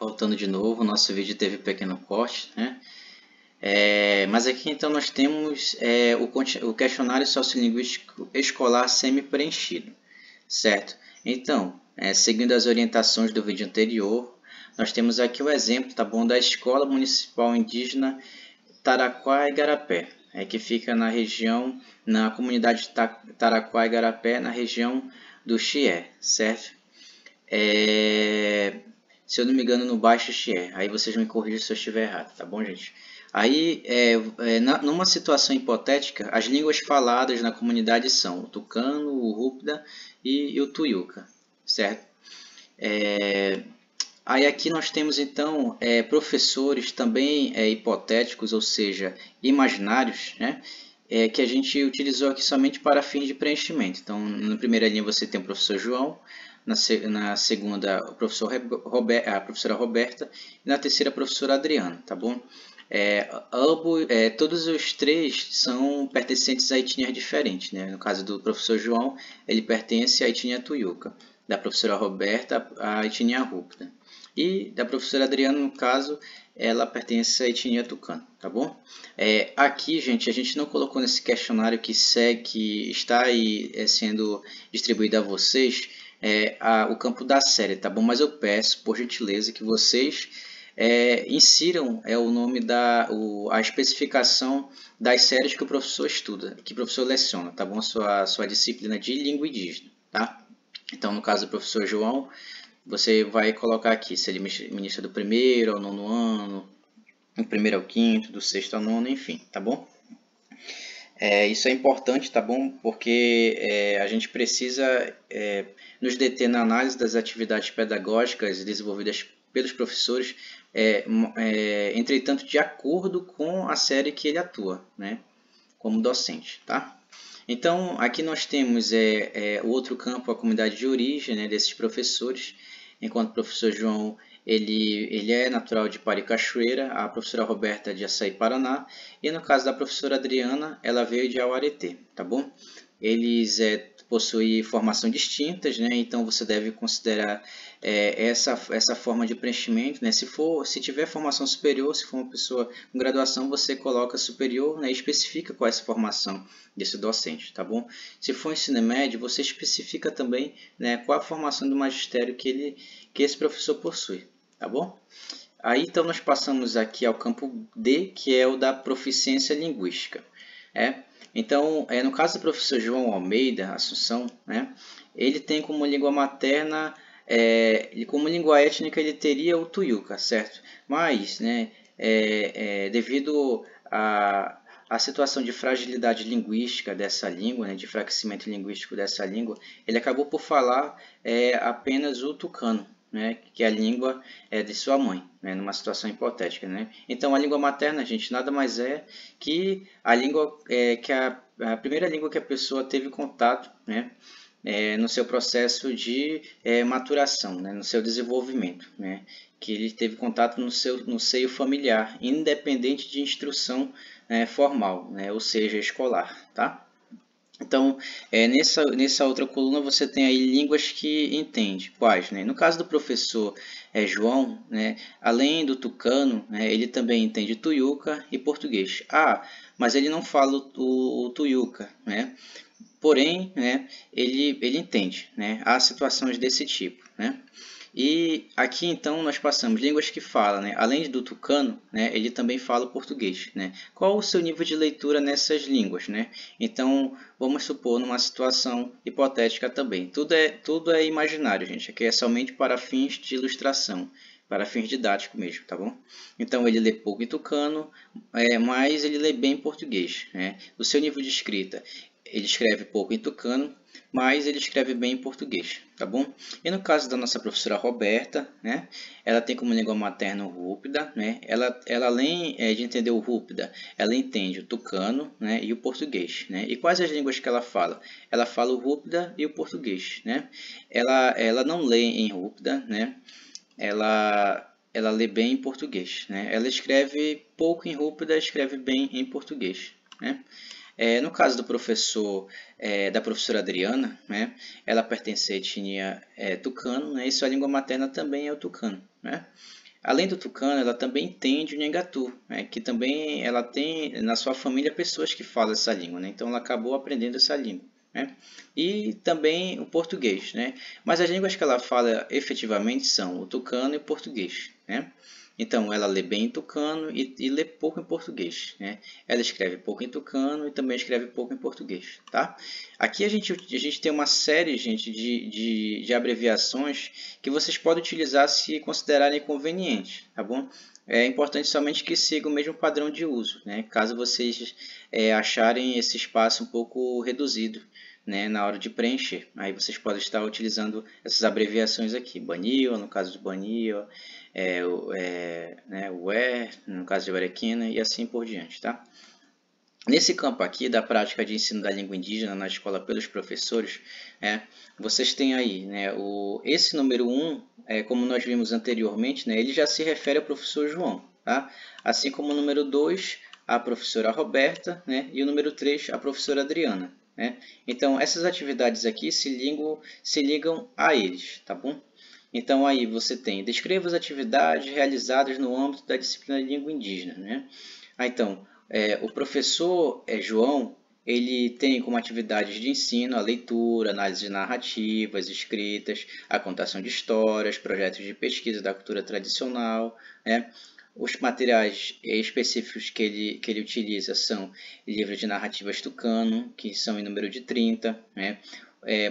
Voltando de novo, o nosso vídeo teve um pequeno corte, né? Mas aqui então nós temos o questionário sociolinguístico escolar semi-preenchido, certo? Então, seguindo as orientações do vídeo anterior, nós temos aqui o exemplo, tá bom, da Escola Municipal Indígena Taraquá Igarapé, que fica na região, na comunidade de Taraquá Igarapé, na região do Chié, certo? Se eu não me engano, no Baixo Chié. Aí vocês me corrigem se eu estiver errado, tá bom, gente? Aí, numa situação hipotética, as línguas faladas na comunidade são o tucano, o rúpida e o tuiuca, certo? Aí aqui nós temos então professores também hipotéticos, ou seja, imaginários, né? Que a gente utilizou aqui somente para fins de preenchimento. Então, na primeira linha você tem o professor João, na segunda a professora Roberta e na terceira a professora Adriana, tá bom? Todos os três são pertencentes a etnias diferentes, né? No caso do professor João, ele pertence à etnia Tuiuca, da professora Roberta à etnia Rúpida. E da professora Adriana, no caso, ela pertence à etnia tucano, tá bom? Aqui, gente, a gente não colocou nesse questionário que está aí sendo distribuído a vocês o campo da série, tá bom? Mas eu peço, por gentileza, que vocês insiram o nome a especificação das séries que o professor estuda, que o professor leciona, tá bom? Sua disciplina de língua indígena, tá? Então, no caso do professor João, você vai colocar aqui se ele ministra do primeiro ao nono ano, do primeiro ao quinto, do sexto ao nono, enfim, tá bom? Isso é importante, tá bom? Porque a gente precisa nos deter na análise das atividades pedagógicas desenvolvidas pelos professores, entretanto, de acordo com a série que ele atua, né? Como docente, tá? Então, aqui nós temos o outro campo, a comunidade de origem, né, desses professores, enquanto o professor João ele é natural de Paricachoeira, a professora Roberta de Açaí, Paraná, e no caso da professora Adriana, ela veio de Auareté, tá bom? Eles possuem formação distintas, né? Então você deve considerar essa forma de preenchimento, né? Se tiver formação superior, se for uma pessoa com graduação, você coloca superior, né? E especifica qual é essa formação desse docente, tá bom? Se for ensino médio, você especifica também, né, qual a formação do magistério que esse professor possui, tá bom? Aí então nós passamos aqui ao campo D, que é o da proficiência linguística. Então, no caso do professor João Almeida Assunção, né, ele tem como língua materna, como língua étnica, ele teria o tuiuca, certo? Mas, né, devido a situação de fragilidade linguística dessa língua, né, de enfraquecimento linguístico dessa língua, ele acabou por falar apenas o tucano, né, que é a língua de sua mãe, né, numa situação hipotética, né? Então, a língua materna, gente, nada mais é que a língua a primeira língua que a pessoa teve contato, né, no seu processo de maturação, né, no seu desenvolvimento, né, que ele teve contato no seio familiar, independente de instrução formal, né, ou seja, escolar, tá? Então, nessa outra coluna você tem aí línguas que entende. Quais? Né? No caso do professor João, né, além do tucano, né, ele também entende tuiuca e português. Mas ele não fala o tuiuca, né? Porém, né, ele entende. Né? Há situações desse tipo. Né? E aqui então nós passamos línguas que falam, né? Além do tucano, né, ele também fala o português, né? Qual o seu nível de leitura nessas línguas, né? Então vamos supor numa situação hipotética também. Tudo é imaginário, gente. Aqui é somente para fins de ilustração, para fins didáticos mesmo, tá bom? Então ele lê pouco em tucano, mas ele lê bem em português, né? O seu nível de escrita, ele escreve pouco em tucano, mas ele escreve bem em português, tá bom? E no caso da nossa professora Roberta, né, ela tem como língua materna o rúpida, né? Ela além de entender o rúpida, ela entende o tucano, né, e o português, né? E quais as línguas que ela fala? Ela fala o rúpida e o português, né? Ela não lê em rúpida, né? Ela lê bem em português, né? Ela escreve pouco em rúpida, escreve bem em português, né? No caso do professor, da professora Adriana, né, ela pertence à etnia tucano, né, e sua língua materna também é o tucano. Né? Além do tucano, ela também entende o Nhangatu, né, que também ela tem na sua família pessoas que falam essa língua, né, então ela acabou aprendendo essa língua. Né, e também o português. Né, mas as línguas que ela fala efetivamente são o tucano e o português. Né. Então, ela lê bem em tucano e lê pouco em português. Né? Ela escreve pouco em tucano e também escreve pouco em português. Tá? Aqui a gente tem uma série, gente, de abreviações que vocês podem utilizar se considerarem convenientes. Tá bom? É importante somente que siga o mesmo padrão de uso, né? Caso vocês acharem esse espaço um pouco reduzido, né, na hora de preencher. Aí vocês podem estar utilizando essas abreviações aqui. Banil, no caso de Banil, né, o no caso de Arequina, e assim por diante. Tá? Nesse campo aqui da prática de ensino da língua indígena na escola pelos professores, vocês têm aí, né, esse número 1, como nós vimos anteriormente, né, ele já se refere ao professor João. Tá? Assim como o número 2, a professora Roberta, né, e o número 3, a professora Adriana. Né? Então, essas atividades aqui se ligam a eles. Tá bom? Então, aí você tem, descreva as atividades realizadas no âmbito da disciplina de língua indígena. Né? Então, o professor João, ele tem como atividades de ensino a leitura, análise de narrativas, escritas, a contação de histórias, projetos de pesquisa da cultura tradicional. Né? Os materiais específicos que ele utiliza são livros de narrativas tucano, que são em número de 30, né?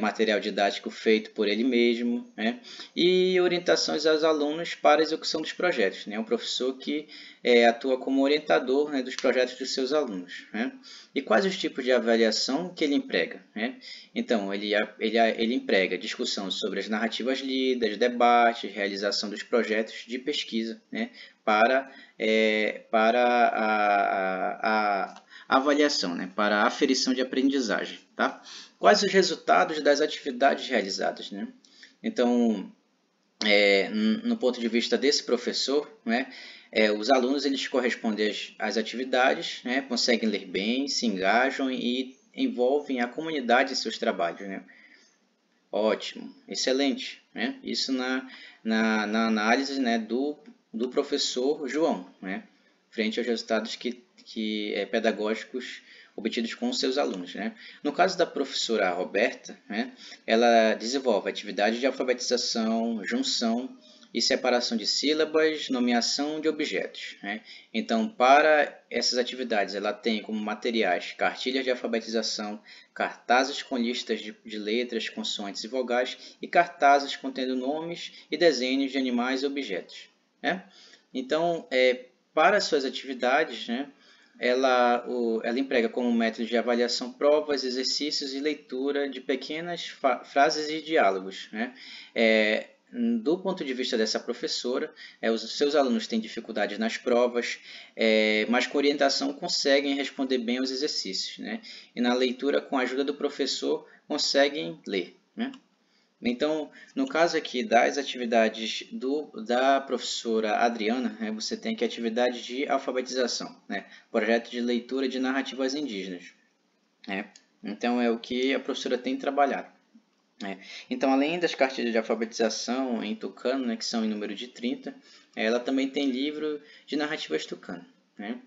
Material didático feito por ele mesmo, né? E orientações aos alunos para a execução dos projetos. Né? Um professor que atua como orientador, né, dos projetos dos seus alunos. Né? E quais os tipos de avaliação que ele emprega? Né? Então, ele emprega discussão sobre as narrativas lidas, debates, realização dos projetos de pesquisa, né, para a avaliação, né, para a aferição de aprendizagem. Tá? Quais os resultados das atividades realizadas? Né? Então, no ponto de vista desse professor, né, os alunos eles correspondem às atividades, né, conseguem ler bem, se engajam e envolvem a comunidade em seus trabalhos. Né? Ótimo, excelente. Né? Isso na análise, né, do professor João, né, frente aos resultados pedagógicos obtidos com os seus alunos. Né? No caso da professora Roberta, né, ela desenvolve atividades de alfabetização, junção e separação de sílabas, nomeação de objetos. Né? Então, para essas atividades, ela tem como materiais cartilhas de alfabetização, cartazes com listas de letras, consoantes e vogais e cartazes contendo nomes e desenhos de animais e objetos. Né? Então, para suas atividades, né, ela emprega como método de avaliação provas, exercícios e leitura de pequenas frases e diálogos. Né? Do ponto de vista dessa professora, os seus alunos têm dificuldades nas provas, mas com orientação conseguem responder bem aos exercícios. Né? E na leitura, com a ajuda do professor, conseguem ler. Né? Então, no caso aqui das atividades da professora Adriana, né, você tem aqui atividade de alfabetização, né, projeto de leitura de narrativas indígenas. Né? Então, é o que a professora tem trabalhado. Né? Então, além das cartilhas de alfabetização em tucano, né, que são em número de 30, ela também tem livro de narrativas tucano. Né?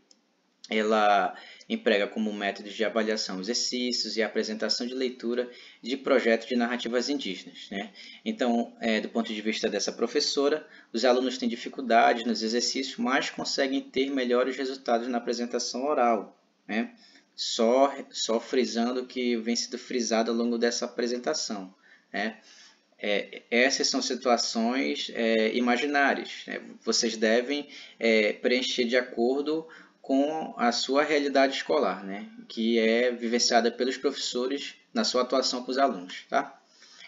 Ela emprega como método de avaliação exercícios e apresentação de leitura de projetos de narrativas indígenas. Né? Então, do ponto de vista dessa professora, os alunos têm dificuldades nos exercícios, mas conseguem ter melhores resultados na apresentação oral. Né? Só frisando o que vem sendo frisado ao longo dessa apresentação. Né? Essas são situações imaginárias. Né? Vocês devem preencher de acordo com a sua realidade escolar, né? Que é vivenciada pelos professores na sua atuação com os alunos. Tá?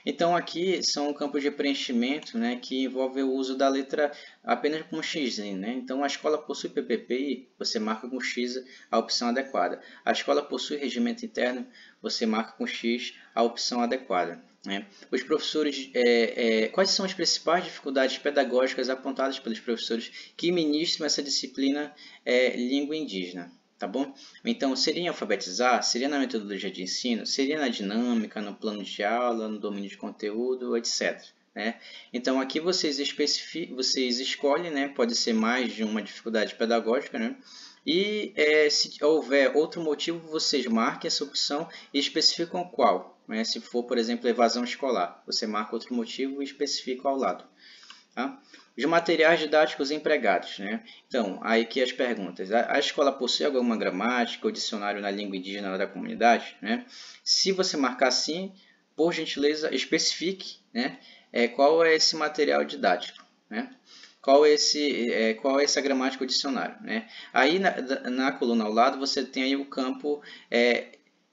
Então, aqui são campos de preenchimento, né, que envolve o uso da letra apenas com X. Né? Então, a escola possui PPPI, você marca com X a opção adequada. A escola possui regimento interno, você marca com X a opção adequada. Né? Os professores, quais são as principais dificuldades pedagógicas apontadas pelos professores que ministram essa disciplina língua indígena? Tá bom? Então, seria em alfabetizar? Seria na metodologia de ensino? Seria na dinâmica, no plano de aula, no domínio de conteúdo, etc. né? Então aqui vocês escolhem, né? Pode ser mais de uma dificuldade pedagógica, né? E se houver outro motivo, vocês marquem essa opção e especificam qual, né? Se for, por exemplo, evasão escolar, você marca outro motivo e especifica ao lado. Tá? Os materiais didáticos empregados, né? Então, aí aqui as perguntas. A escola possui alguma gramática ou dicionário na língua indígena da comunidade, né? Se você marcar sim, por gentileza, especifique, né? Qual é esse material didático, né? Qual é essa gramática ou dicionário, né? Aí na coluna ao lado você tem aí o campo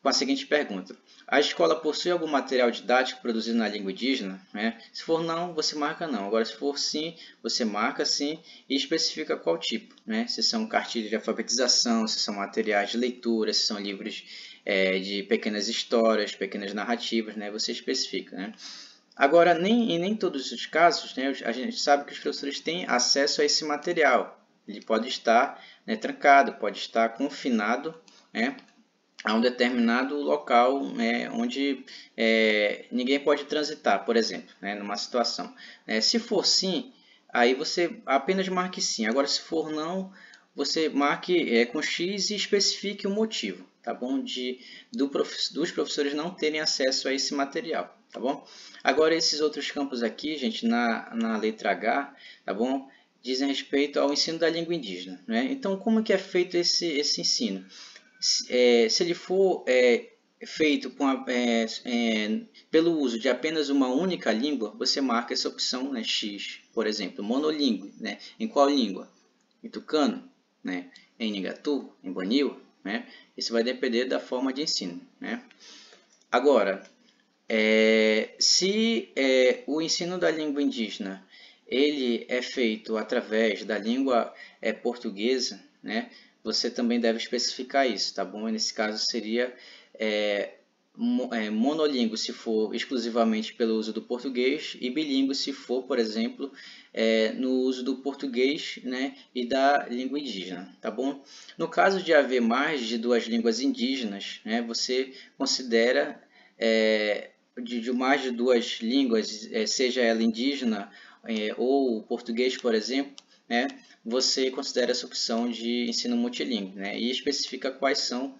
com a seguinte pergunta: a escola possui algum material didático produzido na língua indígena? Né? Se for não, você marca não. Agora, se for sim, você marca sim e especifica qual tipo. Né? Se são cartilhas de alfabetização, se são materiais de leitura, se são livros de pequenas histórias, pequenas narrativas, né? Você especifica. Né? Agora, em nem todos os casos, né, a gente sabe que os professores têm acesso a esse material. Ele pode estar, né, trancado, pode estar confinado, né, a um determinado local, né, onde ninguém pode transitar, por exemplo, né, numa situação. Se for sim, aí você apenas marque sim. Agora, se for não, você marque com X e especifique o motivo, tá bom? Dos professores não terem acesso a esse material, tá bom? Agora, esses outros campos aqui, gente, na letra H, tá bom? Dizem respeito ao ensino da língua indígena, né? Então, como que é feito esse ensino? Se ele for feito pelo uso de apenas uma única língua, você marca essa opção, né, X, por exemplo, monolíngue, né? Em qual língua? Em tucano, né? Em nigatu, em baniwa, né? Isso vai depender da forma de ensino, né? Agora, se o ensino da língua indígena ele é feito através da língua portuguesa, né? Você também deve especificar isso, tá bom? Nesse caso seria monolíngue se for exclusivamente pelo uso do português e bilíngue se for, por exemplo, no uso do português, né, e da língua indígena, tá bom? No caso de haver mais de duas línguas indígenas, né, você considera de mais de duas línguas, seja ela indígena ou português, por exemplo, né, você considera essa opção de ensino multilíngue, né, e especifica quais são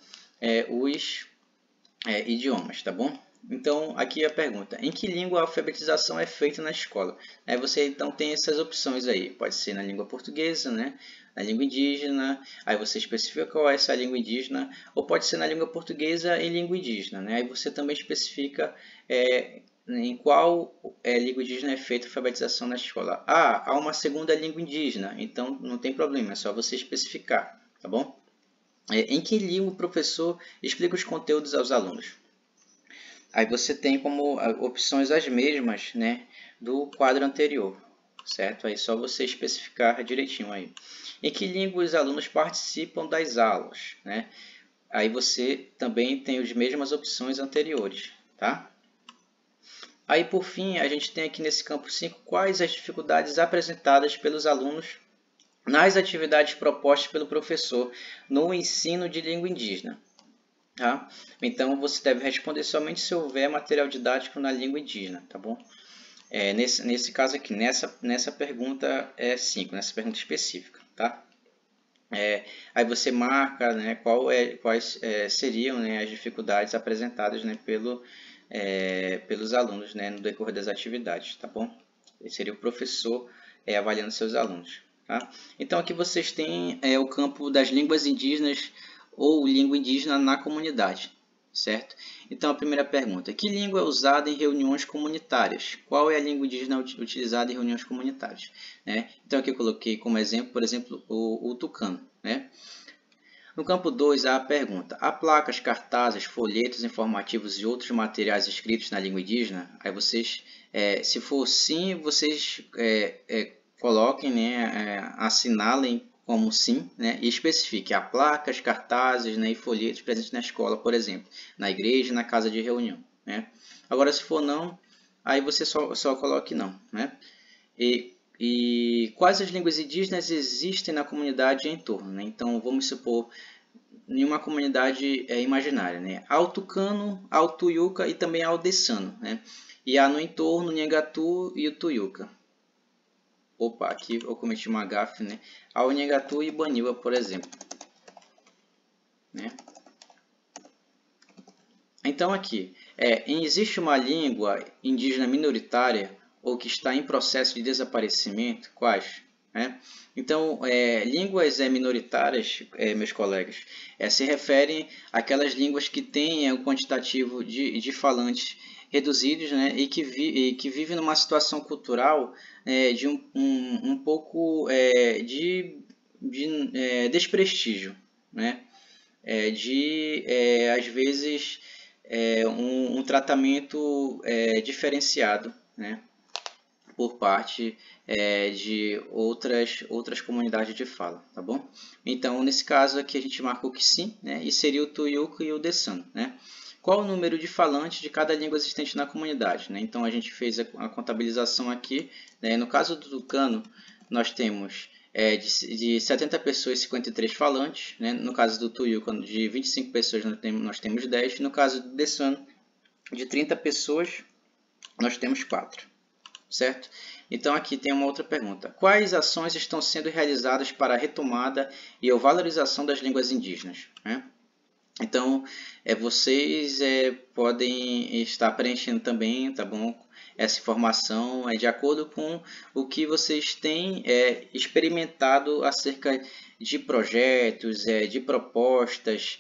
os idiomas, tá bom? Então, aqui a pergunta: em que língua a alfabetização é feita na escola? Você então tem essas opções aí, pode ser na língua portuguesa, né? Na língua indígena, aí você especifica qual é essa língua indígena, ou pode ser na língua portuguesa e língua indígena, né? Aí você também especifica em qual língua indígena é feita a alfabetização na escola. Há uma segunda língua indígena, então não tem problema, é só você especificar, tá bom? Em que língua o professor explica os conteúdos aos alunos? Aí você tem como opções as mesmas, né, do quadro anterior, certo? Aí só você especificar direitinho aí. Em que língua os alunos participam das aulas, né? Aí você também tem as mesmas opções anteriores, tá? Aí por fim, a gente tem aqui nesse campo 5 quais as dificuldades apresentadas pelos alunos nas atividades propostas pelo professor no ensino de língua indígena. Tá? Então, você deve responder somente se houver material didático na língua indígena, tá bom? Nesse caso aqui, nessa pergunta 5, nessa pergunta específica, tá? Aí você marca, né, quais seriam, né, as dificuldades apresentadas, né, pelos alunos, né, no decorrer das atividades, tá bom? Esse seria o professor avaliando seus alunos. Tá? Então aqui vocês têm o campo das línguas indígenas ou língua indígena na comunidade, certo? Então a primeira pergunta: que língua é usada em reuniões comunitárias? Qual é a língua indígena utilizada em reuniões comunitárias? Né? Então aqui eu coloquei como exemplo, por exemplo, o tucano. Né? No campo 2 há a pergunta: há placas, cartazes, folhetos informativos e outros materiais escritos na língua indígena? Aí vocês, se for sim, vocês coloquem, né, assinalem como sim, né, e especifique: há placas, cartazes, né, e folhetos presentes na escola, por exemplo, na igreja e na casa de reunião. Né? Agora, se for não, aí você só coloque não. Né? E quais as línguas indígenas existem na comunidade em torno? Né? Então, vamos supor, em uma comunidade imaginária, né? Há o tucano, há o tuiuca e também há o dessano. Né? e há no entorno o Nhangatu e o Tuiuca. Opa, aqui eu cometi uma gafe, né? Há o Nhangatu e o Baniwa, por exemplo. Né? Então aqui, existe uma língua indígena minoritária ou que está em processo de desaparecimento? Quais? Então, línguas minoritárias, meus colegas, se referem àquelas línguas que têm um quantitativo de falantes reduzidos, né, e que vivem numa situação cultural de um pouco de desprestígio, né, às vezes, um tratamento diferenciado, né, por parte de outras comunidades de fala, tá bom? Então, nesse caso aqui a gente marcou que sim, né? E seria o Tuiuca e o Desan, né? Qual o número de falantes de cada língua existente na comunidade, né? Então, a gente fez a contabilização aqui, né? No caso do Tucano, nós temos de 70 pessoas, 53 falantes, né? No caso do Tuiuca, de 25 pessoas, nós temos 10. No caso do Desan, de 30 pessoas, nós temos 4. Certo? Então aqui tem uma outra pergunta. Quais ações estão sendo realizadas para a retomada e a valorização das línguas indígenas? Então, vocês podem estar preenchendo também, tá bom? Essa informação de acordo com o que vocês têm experimentado acerca de projetos, de propostas,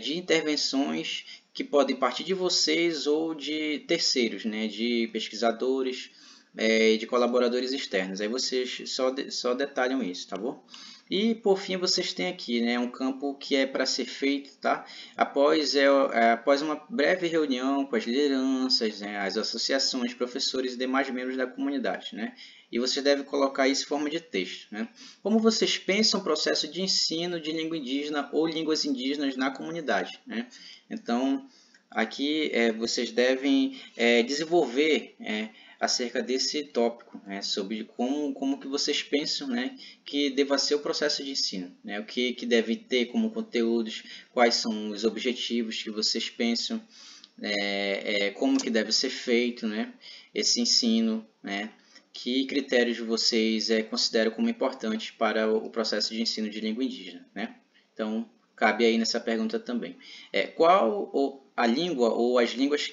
de intervenções que podem partir de vocês ou de terceiros, né? De pesquisadores, de colaboradores externos. Aí vocês só detalham isso, tá bom? E por fim vocês têm aqui, né, um campo que é para ser feito, tá? Após uma breve reunião com as lideranças, né, as associações, professores e demais membros da comunidade, né? E vocês devem colocar isso em forma de texto, né? Como vocês pensam o processo de ensino de língua indígena ou línguas indígenas na comunidade, né? Então, aqui vocês devem desenvolver acerca desse tópico, né, sobre como que vocês pensam, né, que deva ser o processo de ensino, né, o que deve ter como conteúdos, quais são os objetivos que vocês pensam, como que deve ser feito, né, esse ensino, né, que critérios vocês consideram como importantes para o processo de ensino de língua indígena, né? Então, cabe aí nessa pergunta também. Qual a língua ou as línguas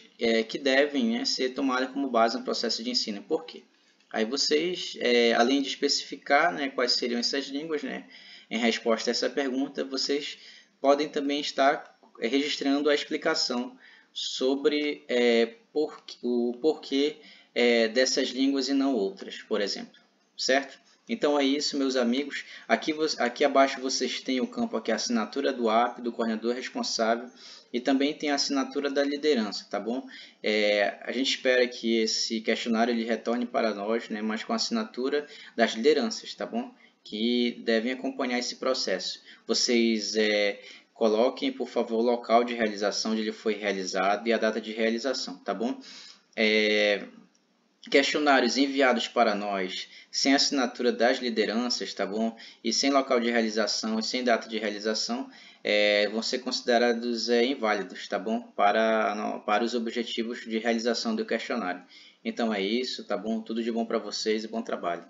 que devem ser tomadas como base no processo de ensino? Por quê? Aí vocês, além de especificar, né, quais seriam essas línguas, né, em resposta a essa pergunta, vocês podem também estar registrando a explicação sobre o porquê dessas línguas e não outras, por exemplo, certo? Então é isso, meus amigos. Aqui abaixo vocês têm o campo aqui, a assinatura do AP, do coordenador responsável, e também tem a assinatura da liderança, tá bom? A gente espera que esse questionário ele retorne para nós, né, mas com a assinatura das lideranças, tá bom? Que devem acompanhar esse processo. Vocês coloquem, por favor, o local de realização onde ele foi realizado e a data de realização, tá bom? Questionários enviados para nós sem assinatura das lideranças, tá bom? E sem local de realização e sem data de realização vão ser considerados inválidos, tá bom? Para os objetivos de realização do questionário. Então é isso, tá bom? Tudo de bom para vocês e bom trabalho.